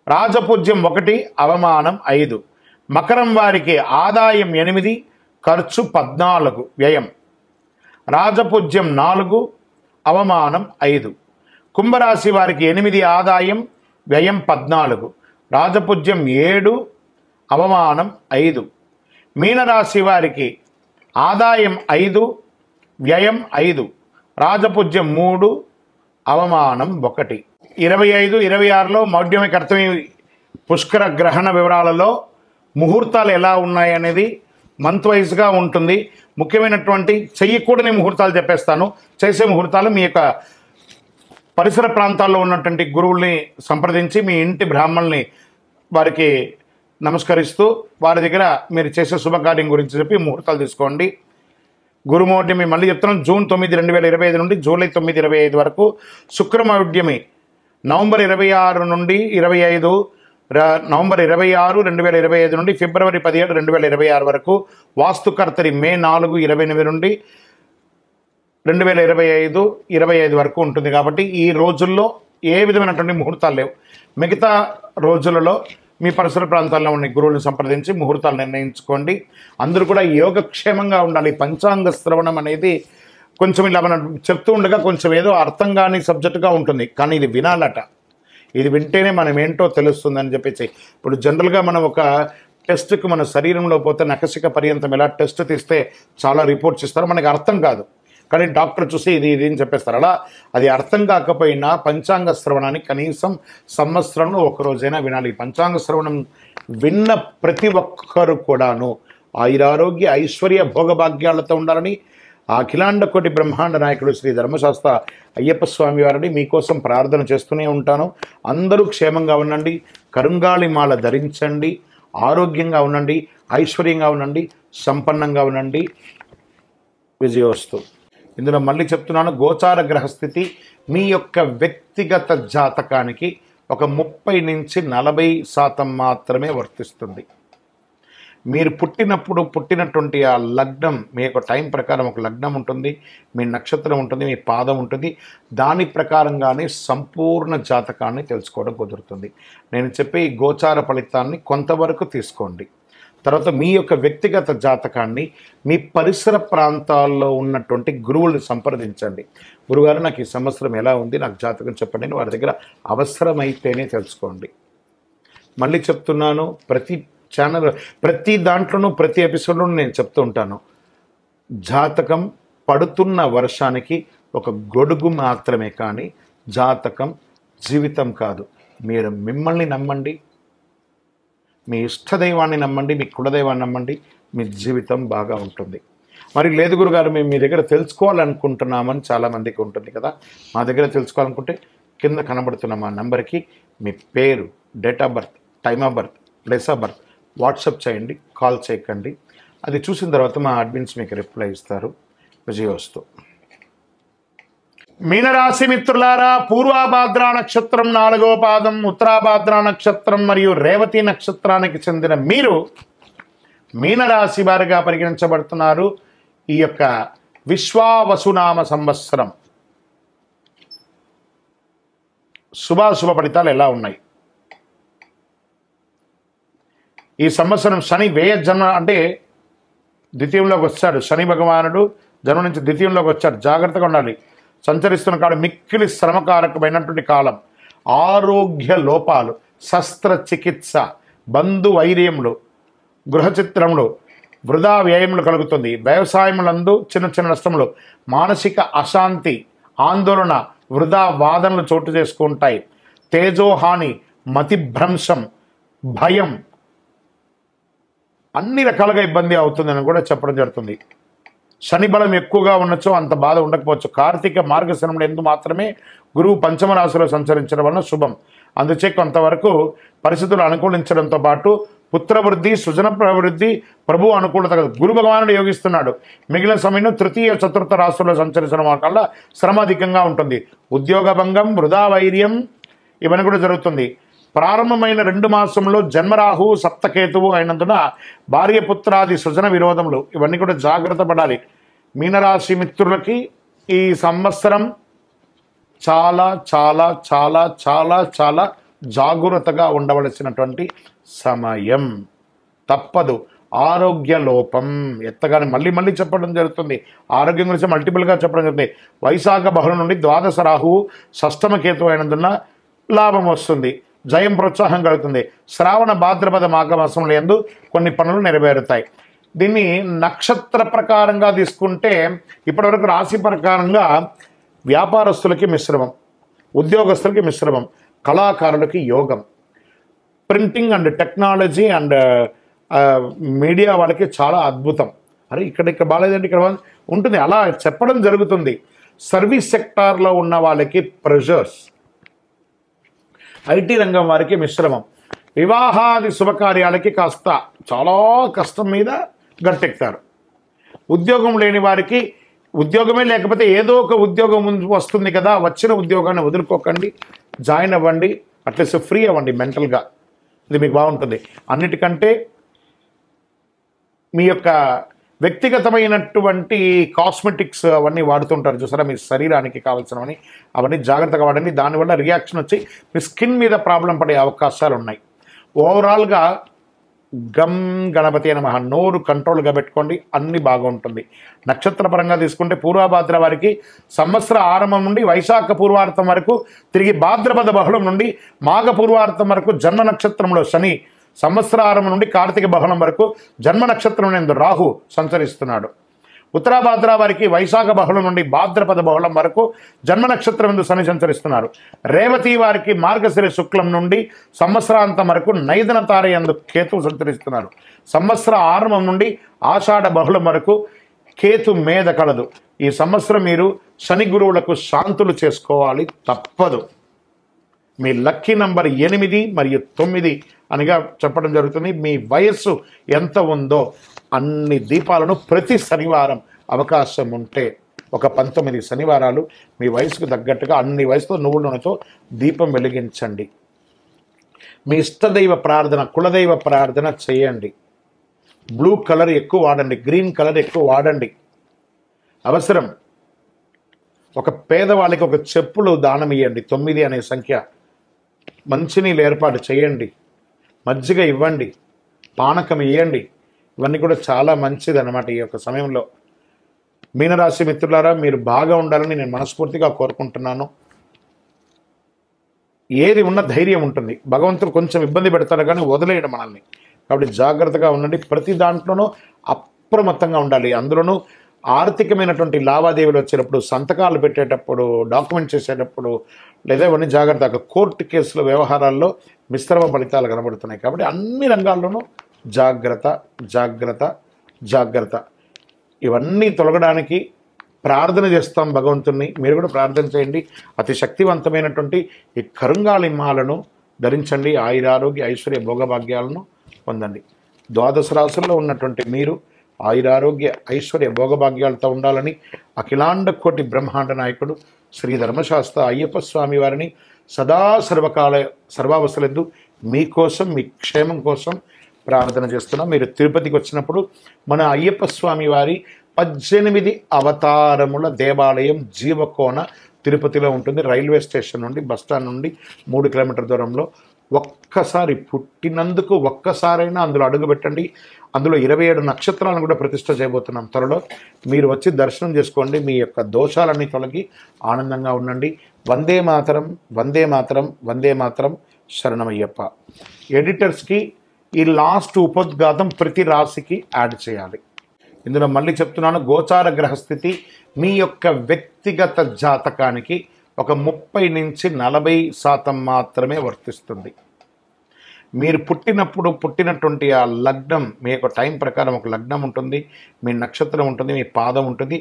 రాజపూజ్యం 1, అవమానం 5. మకరం వారికి ఆదాయం 8, ఖర్చు 14, వ్యయం, రాజపూజ్యం 4, అవమానం 5. కుంభరాశి వారికి 8 ఆదాయం, వ్యయం 14, రాజపూజ్యం 7, అవమానం 5. మీనరాశి వారికి ఆదాయం 5, వ్యయం 5, రాజపూజ్యం 3, అవమానం 1. 25, 26లో మౌఢ్యమి కర్తమి పుష్కర గ్రహణ వివరాలలో ముహూర్తాలు ఎలా ఉన్నాయనేది మంత్ వైజ్గా ఉంటుంది. ముఖ్యమైనటువంటి చెయ్యకూడని ముహూర్తాలు చెప్పేస్తాను. చేసే ముహూర్తాలు మీ యొక్క పరిసర ప్రాంతాల్లో ఉన్నటువంటి గురువుల్ని సంప్రదించి మీ ఇంటి బ్రాహ్మణుల్ని వారికి నమస్కరిస్తూ వారి దగ్గర మీరు చేసే శుభకార్యం గురించి చెప్పి ముహూర్తాలు తీసుకోండి. గురుమౌఢ్యమి మళ్ళీ చెప్తున్నాం, జూన్ 9, 2025 నుండి జూలై 9, 2025 వరకు. శుక్రమౌఢ్యమి నవంబర్ 26 నుండి 25, నవంబర్ 26, 2025 నుండి ఫిబ్రవరి 17, 2026 వరకు. వాస్తుకర్తరి మే 4, 28 నుండి 2025, 25 వరకు ఉంటుంది. కాబట్టి ఈ రోజుల్లో ఏ విధమైనటువంటి ముహూర్తాలు లేవు. మిగతా రోజులలో మీ పరిసర ప్రాంతాల్లో ఉన్న గురువులను సంప్రదించి ముహూర్తాలు నిర్ణయించుకోండి. అందరూ కూడా యోగక్షేమంగా ఉండాలి. పంచాంగ శ్రవణం అనేది కొంచెం ఇలా మనం చెప్తూ ఉండగా కొంచెం ఏదో అర్థం కాని సబ్జెక్టుగా ఉంటుంది, కానీ ఇది వినాలట. ఇది వింటేనే మనం ఏంటో తెలుస్తుందని చెప్పేసి. ఇప్పుడు జనరల్గా మనం ఒక టెస్ట్కి మన శరీరంలో పోతే నఖశిక పర్యంతం ఎలా టెస్ట్ తీస్తే చాలా రిపోర్ట్స్ ఇస్తారు, మనకి అర్థం కాదు. కానీ డాక్టర్ చూసి ఇది అని చెప్పేస్తారు. అలా అది అర్థం కాకపోయినా పంచాంగ శ్రవణాన్ని కనీసం సంవత్సరంలో ఒకరోజైనా వినాలి. పంచాంగ శ్రవణం విన్న ప్రతి ఒక్కరు కూడాను ఆయురారోగ్య ఐశ్వర్య భోగభాగ్యాలతో ఉండాలని అఖిలాండ కోటి బ్రహ్మాండ నాయకుడు శ్రీ ధర్మశాస్త్ర అయ్యప్ప స్వామి వారిని మీకోసం ప్రార్థన చేస్తూనే ఉంటాను. అందరూ క్షేమంగా ఉండండి, కరుంగాళి మాల ధరించండి, ఆరోగ్యంగా ఉండండి, ఐశ్వర్యంగా ఉండండి, సంపన్నంగా ఉండండి. విజయోస్తు. ఇందులో మళ్ళీ చెప్తున్నాను, గోచార గ్రహస్థితి మీ యొక్క వ్యక్తిగత జాతకానికి ఒక 30 నుంచి 40% మాత్రమే వర్తిస్తుంది. మీరు పుట్టినటువంటి ఆ లగ్నం, మీ యొక్క టైం ప్రకారం ఒక లగ్నం ఉంటుంది, మీ నక్షత్రం ఉంటుంది, మీ పాదం ఉంటుంది. దాని ప్రకారంగానే సంపూర్ణ జాతకాన్ని తెలుసుకోవడం కుదురుతుంది. నేను చెప్పే ఈ గోచార ఫలితాన్ని కొంతవరకు తీసుకోండి. తర్వాత మీ యొక్క వ్యక్తిగత జాతకాన్ని మీ పరిసర ప్రాంతాల్లో ఉన్నటువంటి గురువుల్ని సంప్రదించండి. గురుగారు నాకు ఈ సంవత్సరం ఎలా ఉంది, నాకు జాతకం చెప్పండి అని వారి దగ్గర అవసరమైతేనే తెలుసుకోండి. మళ్ళీ చెప్తున్నాను, ప్రతి ఛానల్, ప్రతి దాంట్లోనూ, ప్రతి ఎపిసోడ్లోనూ నేను చెప్తూ ఉంటాను, జాతకం పడుతున్న వర్షానికి ఒక గొడుగు మాత్రమే, కానీ జాతకం జీవితం కాదు. మీరు మిమ్మల్ని నమ్మండి, మీ ఇష్టదైవాన్ని నమ్మండి, మీ కులదైవాన్ని నమ్మండి, మీ జీవితం బాగా ఉంటుంది. మరి లేదు గురుగారు మేము మీ దగ్గర తెలుసుకోవాలనుకుంటున్నామని చాలామందికి ఉంటుంది కదా. మా దగ్గర తెలుసుకోవాలనుకుంటే కింద కనబడుతున్న మా నెంబర్కి మీ పేరు, date of birth, time of birth, place of birth WhatsApp చేయండి, కాల్ చేయకండి. అది చూసిన తర్వాత మా అడ్మిన్స్ మీకు రిప్లై ఇస్తారు. విజయోస్తు. మీనరాశి మిత్రులారా, పూర్వాభాద్ర నక్షత్రం 4వ పాదం, ఉత్తరాభాద్ర నక్షత్రం మరియు రేవతి నక్షత్రానికి చెందిన మీరు మీనరాశి వారిగా పరిగణించబడుతున్నారు. ఈ యొక్క విశ్వావసునామ సంవత్సరం శుభాశుభ ఫలితాలు ఎలా ఉన్నాయి? ఈ సంవత్సరం శని వ్యయ జన్మ అంటే ద్వితీయంలోకి వచ్చాడు. శని భగవానుడు జన్మ నుంచి ద్వితీయంలోకి వచ్చాడు. జాగ్రత్తగా ఉండాలి. సంచరిస్తున్న కాలం మిక్కిలి శ్రమకారకమైనటువంటి కాలం. ఆరోగ్య లోపాలు, శస్త్రచికిత్స, బంధు వైర్యములు, గృహచిత్రములు, వృధా వ్యయములు కలుగుతుంది. వ్యవసాయములందు చిన్న చిన్న నష్టములు, మానసిక అశాంతి, ఆందోళన, వృధా వాదనలు చోటు చేసుకుంటాయి. తేజోహాని, మతిభ్రంశం, భయం, అన్ని రకాలుగా ఇబ్బంది అవుతుందని కూడా చెప్పడం జరుగుతుంది. శని బలం ఎక్కువగా ఉండొచ్చు, అంత బాధ ఉండకపోవచ్చు. కార్తీక మార్గశిరములు ఎందు మాత్రమే గురువు పంచమ రాశిలో సంచరించడం వలన శుభం. అందుచే కొంతవరకు పరిస్థితులు అనుకూలించడంతో పాటు పుత్రవృద్ధి, సృజన ప్రవృద్ధి, ప్రభు అనుకూలత గురు భగవానుడు యోగిస్తున్నాడు. మిగిలిన సమయంలో తృతీయ చతుర్థ రాశుల్లో సంచరించడం వల్ల శ్రమ అధికంగా ఉంటుంది. ఉద్యోగ భంగం, వృధా వైర్యం ఇవన్నీ కూడా జరుగుతుంది. ప్రారంభమైన 2 మాసంలో జన్మరాహు, సప్తకేతువు అయినందున భార్య పుత్రాది సృజన విరోధములు ఇవన్నీ కూడా జాగ్రత్త పడాలి. మీనరాశి మిత్రులకి ఈ సంవత్సరం చాలా చాలా చాలా చాలా చాలా జాగ్రత్తగా ఉండవలసినటువంటి సమయం. తప్పదు. ఆరోగ్య లోపం ఎత్తగానే మళ్ళీ చెప్పడం జరుగుతుంది. ఆరోగ్యం గురించి మల్టిపుల్గా చెప్పడం జరుగుతుంది. వైశాఖ బహుళ నుండి ద్వాదశ రాహువు షష్టమ కేతు అయినందున లాభం వస్తుంది. జయం, ప్రోత్సాహం కలుగుతుంది. శ్రావణ భాద్రపద మాఘమాసంలో యందు కొన్ని పనులు నెరవేరుతాయి. దీన్ని నక్షత్ర ప్రకారంగా తీసుకుంటే ఇప్పటివరకు రాశి ప్రకారంగా వ్యాపారస్తులకి మిశ్రమం, ఉద్యోగస్తులకి మిశ్రమం, కళాకారులకి యోగం, printing and technology and media వాళ్ళకి చాలా అద్భుతం. అరే ఇక్కడ బాగాలేదంటే ఇక్కడ ఉంటుంది, అలా చెప్పడం జరుగుతుంది. సర్వీస్ సెక్టార్లో ఉన్న వాళ్ళకి ప్రెషర్స్, ఐటీ రంగం వారికి మిశ్రమం, వివాహాది శుభకార్యాలకి కాస్త చాలా కష్టం మీద గట్టెక్తారు. ఉద్యోగం లేని వారికి ఉద్యోగమే లేకపోతే ఏదో ఒక ఉద్యోగం వస్తుంది కదా, వచ్చిన ఉద్యోగాన్ని వదులుకోకండి, జాయిన్ అవ్వండి, అట్లీస్ట్ ఫ్రీ అవ్వండి మెంటల్గా. ఇది మీకు బాగుంటుంది. అన్నిటికంటే మీ యొక్క వ్యక్తిగతమైనటువంటి కాస్మెటిక్స్ అవన్నీ వాడుతుంటారు చూసారా, మీ శరీరానికి కావాల్సినవని అవన్నీ జాగ్రత్తగా వాడండి. దానివల్ల రియాక్షన్ వచ్చి మీ స్కిన్ మీద ప్రాబ్లం పడే అవకాశాలు ఉన్నాయి. ఓవరాల్గా గమ్ గణపతి నమః, నోరు కంట్రోల్గా పెట్టుకోండి, అన్నీ బాగుంటుంది. నక్షత్రపరంగా తీసుకుంటే పూర్వభాద్ర వారికి సంవత్సర ఆరంభం నుండి వైశాఖ పూర్వార్థం వరకు, తిరిగి భాద్రపద బహుళం నుండి మాఘ పూర్వార్థం వరకు జన్మ నక్షత్రంలో శని, సంవత్సర ఆరంభం నుండి కార్తీక బహుళం వరకు జన్మ నక్షత్రం నందు రాహు సంచరిస్తున్నాడు. ఉత్తరాభాద్ర వారికి వైశాఖ బహుళం నుండి భాద్రపద బహుళం వరకు జన్మ నక్షత్రం నందు శని సంచరిస్తున్నారు. రేవతి వారికి మార్గశిర శుక్లం నుండి సంవత్సరాంతం వరకు నైదన తారయందు కేతువు సంచరిస్తున్నారు. సంవత్సర ఆరంభం నుండి ఆషాఢ బహుళం వరకు కేతు మేధ కలదు. ఈ సంవత్సరం మీరు శని గురువులకు శాంతులు చేసుకోవాలి, తప్పదు. మీ లక్కీ నంబర్ 8 మరియు 9 అనిగా చెప్పడం జరుగుతుంది. మీ వయస్సు ఎంత ఉందో అన్ని దీపాలను ప్రతి శనివారం అవకాశం ఉంటే ఒక 19 శనివారాలు మీ వయసుకు తగ్గట్టుగా అన్ని వయసుతో నువ్వుల నూనెతో దీపం వెలిగించండి. మీ ఇష్టదైవ ప్రార్థన, కులదైవ ప్రార్థన చేయండి. బ్లూ కలర్ ఎక్కువ వాడండి, గ్రీన్ కలర్ ఎక్కువ వాడండి. అవసరం. ఒక పేదవాళ్ళకి ఒక చెప్పులు దానం ఇవ్వండి. 9 అనే సంఖ్య. మంచినీళ్ళు ఏర్పాటు చేయండి, మజ్జిగ ఇవ్వండి, పానకం ఇవ్వండి. ఇవన్నీ కూడా చాలా మంచిది అన్నమాట. ఈ యొక్క సమయంలో మీనరాశి మిత్రులారా, మీరు బాగా ఉండాలని నేను మనస్ఫూర్తిగా కోరుకుంటున్నాను. ఏది ఉన్న ధైర్యం ఉంటుంది. భగవంతుడు కొంచెం ఇబ్బంది పెడతారు కానీ వదిలేయడం మనల్ని. కాబట్టి జాగ్రత్తగా ఉండండి. ప్రతి దాంట్లోనూ అప్రమత్తంగా ఉండాలి. అందులోనూ ఆర్థికమైనటువంటి లావాదేవీలు వచ్చేటప్పుడు, సంతకాలు పెట్టేటప్పుడు, డాక్యుమెంట్ చేసేటప్పుడు లేదా ఇవన్నీ జాగ్రత్తగా. కోర్టు కేసుల వ్యవహారాల్లో మిశ్రమ ఫలితాలు కనబడుతున్నాయి. కాబట్టి అన్ని రంగాల్లోనూ జాగ్రత్త జాగ్రత్త జాగ్రత్త. ఇవన్నీ తొలగడానికి ప్రార్థన చేస్తాం భగవంతుణ్ణి. మీరు కూడా ప్రార్థన చేయండి. అతి శక్తివంతమైనటువంటి ఈ కరుంగాళి మాలను ధరించండి. ఆయురారోగ్య ఐశ్వర్య భోగభాగ్యాలను పొందండి. ద్వాదశ రాశుల్లో ఉన్నటువంటి మీరు ఆయురారోగ్య ఐశ్వర్య భోగభాగ్యాలతో ఉండాలని అఖిలాండ కోటి బ్రహ్మాండ నాయకుడు శ్రీ ధర్మశాస్త్ర అయ్యప్ప స్వామి వారిని సదా సర్వావసరద్దు మీకోసం, మీ క్షేమం కోసం ప్రార్థన చేస్తున్నాం. మీరు తిరుపతికి వచ్చినప్పుడు మన అయ్యప్ప స్వామి వారి 18 అవతారముల దేవాలయం జీవకోన తిరుపతిలో ఉంటుంది. రైల్వే స్టేషన్ నుండి, బస్టాండ్ నుండి 3 కిలోమీటర్ల దూరంలో. ఒక్కసారి పుట్టినందుకు ఒక్కసారైనా అందులో అడుగుపెట్టండి. అందులో 27 నక్షత్రాలను కూడా ప్రతిష్ఠ చేయబోతున్నాం త్వరలో. మీరు వచ్చి దర్శనం చేసుకోండి. మీ యొక్క దోషాలన్నీ తొలగి ఆనందంగా ఉండండి. వందే మాతరం, వందే మాతరం, వందే మాతరం, శరణమయ్యప్ప. ఎడిటర్స్కి ఈ లాస్ట్ ఉపోద్ఘాతం ప్రతి రాశికి యాడ్ చేయాలి. ఇందులో మళ్ళీ చెప్తున్నాను, గోచార గ్రహస్థితి మీ యొక్క వ్యక్తిగత జాతకానికి ఒక 30 నుంచి 40% మాత్రమే వర్తిస్తుంది. మీరు పుట్టినటువంటి ఆ లగ్నం, మీ యొక్క టైం ప్రకారం ఒక లగ్నం ఉంటుంది, మీ నక్షత్రం ఉంటుంది, మీ పాదం ఉంటుంది.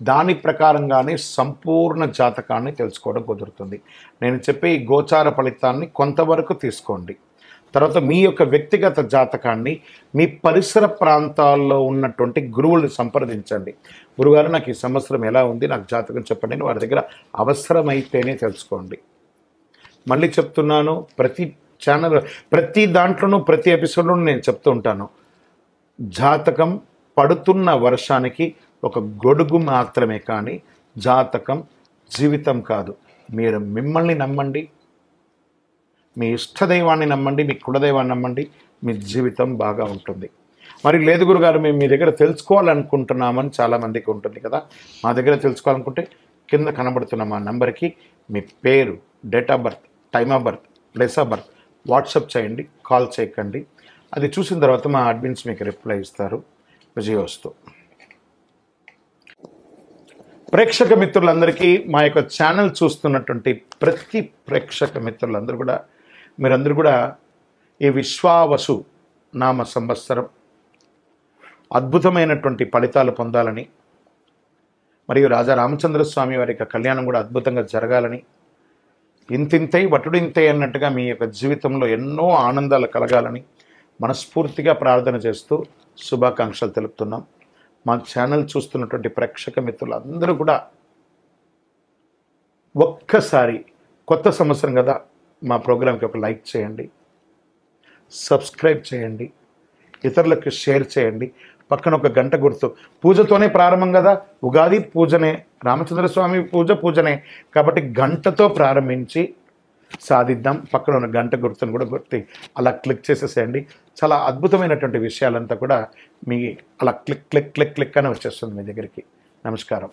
దాని ప్రకారంగానే సంపూర్ణ జాతకాన్ని తెలుసుకోవడం కుదురుతుంది. నేను చెప్పే ఈ గోచార ఫలితాన్ని కొంతవరకు తీసుకోండి. తర్వాత మీ యొక్క వ్యక్తిగత జాతకాన్ని మీ పరిసర ప్రాంతాల్లో ఉన్నటువంటి గురువులను సంప్రదించండి. గురుగారు, నాకు ఈ సంవత్సరం ఎలా ఉంది, నాకు జాతకం చెప్పండి అని వారి దగ్గర అవసరమైతేనే తెలుసుకోండి. మళ్ళీ చెప్తున్నాను, ప్రతి ఛానల్, ప్రతి దాంట్లోనూ, ప్రతి ఎపిసోడ్లోనూ నేను చెప్తూ ఉంటాను, జాతకం పడుతున్న వర్షానికి ఒక గొడుగు మాత్రమే, కానీ జాతకం జీవితం కాదు. మీరు మిమ్మల్ని నమ్మండి, మీ ఇష్టదైవాన్ని నమ్మండి, మీ కులదైవాన్ని నమ్మండి, మీ జీవితం బాగా ఉంటుంది. మరి లేదు గురుగారు, మేము మీ దగ్గర తెలుసుకోవాలనుకుంటున్నామని చాలామందికి ఉంటుంది కదా. మా దగ్గర తెలుసుకోవాలనుకుంటే కింద కనబడుతున్న మా నెంబర్కి మీ పేరు, date of birth, time of birth, place of birth WhatsApp చేయండి, కాల్ చేయకండి. అది చూసిన తర్వాత మా అడ్మిన్స్ మీకు రిప్లై ఇస్తారు. విజయోస్తు. ప్రేక్షక మిత్రులందరికీ, మా యొక్క ఛానల్ చూస్తున్నటువంటి ప్రతి ప్రేక్షక మిత్రులందరూ కూడా, మీరందరూ కూడా ఈ విశ్వావసు నామ సంవత్సరం అద్భుతమైనటువంటి ఫలితాలు పొందాలని, మరియు రాజా రామచంద్ర స్వామి వారి యొక్క కళ్యాణం కూడా అద్భుతంగా జరగాలని, ఇంతింతై వటుడింతై అన్నట్టుగా మీ యొక్క జీవితంలో ఎన్నో ఆనందాలు కలగాలని మనస్ఫూర్తిగా ప్రార్థన చేస్తూ శుభాకాంక్షలు తెలుపుతున్నాం. మా ఛానల్ చూస్తున్నటువంటి ప్రేక్షక మిత్రులందరూ కూడా ఒక్కసారి, కొత్త సంవత్సరం కదా, మా ప్రోగ్రాంకి ఒక లైక్ చేయండి, సబ్స్క్రైబ్ చేయండి, ఇతరులకు షేర్ చేయండి. పక్కన ఒక గంట గుర్తు, పూజతోనే ప్రారంభం కదా, ఉగాది పూజనే, రామచంద్ర స్వామి పూజనే, కాబట్టి గంటతో ప్రారంభించి సాధిద్దాం. పక్కన ఉన్న గంట గుర్తును కూడా గుర్తి అలా క్లిక్ చేసేసేయండి. చాలా అద్భుతమైనటువంటి విషయాలంతా కూడా మీ అలా క్లిక్ క్లిక్ క్లిక్ క్లిక్ అని వచ్చేస్తుంది మీ దగ్గరికి. నమస్కారం.